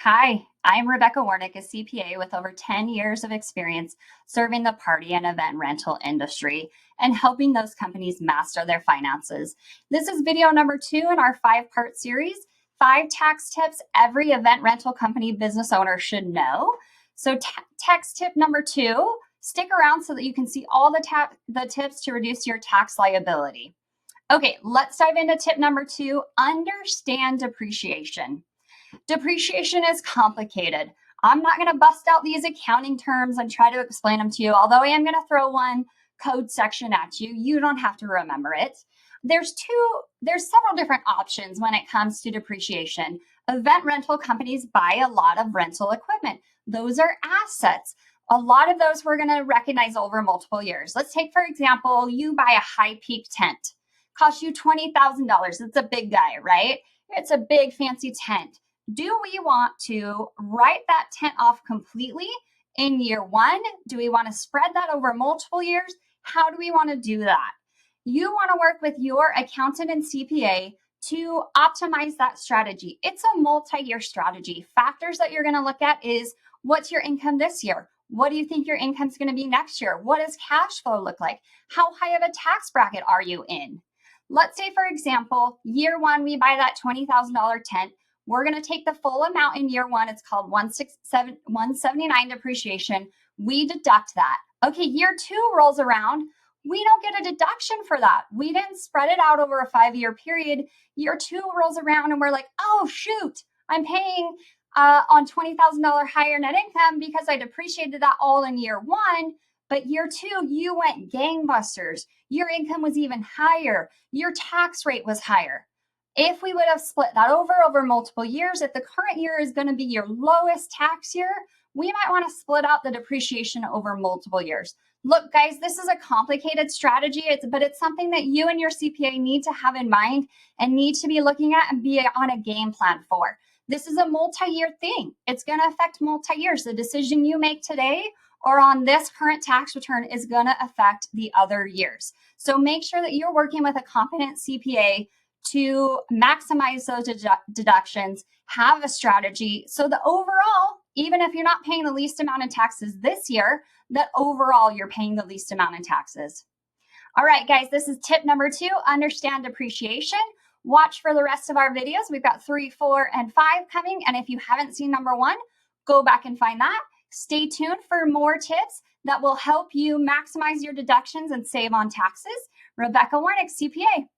Hi, I'm Rebecca Warnick, a CPA with over 10 years of experience serving the party and event rental industry and helping those companies master their finances. This is video number 2 in our 5-part series, 5 tax tips every event rental company business owner should know. So tax tip number 2, stick around so that you can see all the tips to reduce your tax liability. Okay, let's dive into tip number 2, understand depreciation. Depreciation is complicated. I'm not going to bust out these accounting terms and try to explain them to you, although I am going to throw one code section at you. You don't have to remember it. There's several different options when it comes to depreciation. Event rental companies buy a lot of rental equipment. Those are assets. A lot of those we're going to recognize over multiple years. Let's take, for example, you buy a high peak tent. Costs you $20,000. It's a big guy, right? It's a big fancy tent. Do we want to write that tent off completely in year 1? Do we want to spread that over multiple years? How do we want to do that? You want to work with your accountant and CPA to optimize that strategy. It's a multi-year strategy. Factors that you're going to look at is what's your income this year? What do you think your income is going to be next year? What does cash flow look like? How high of a tax bracket are you in? Let's say, for example, year 1, we buy that $20,000 tent. We're going to take the full amount in year 1. It's called 179 depreciation. We deduct that. Okay, year 2 rolls around. We don't get a deduction for that. We didn't spread it out over a 5-year period. Year 2 rolls around and we're like, oh, shoot, I'm paying on $20,000 higher net income because I depreciated that all in year 1. But year 2, you went gangbusters. Your income was even higher. Your tax rate was higher. If we would have split that over multiple years, if the current year is going to be your lowest tax year, we might want to split out the depreciation over multiple years. Look, guys, this is a complicated strategy, but it's something that you and your CPA need to have in mind and need to be looking at and be on a game plan for. This is a multi-year thing. It's going to affect multi-years. The decision you make today or on this current tax return is going to affect the other years. So make sure that you're working with a competent CPA to maximize those deductions, have a strategy so that overall, even if you're not paying the least amount in taxes this year, that overall you're paying the least amount in taxes. All right, guys, this is tip number 2, understand depreciation. Watch for the rest of our videos. We've got 3, 4, and 5 coming. And if you haven't seen number 1, go back and find that. Stay tuned for more tips that will help you maximize your deductions and save on taxes. Rebecca Warnick, CPA.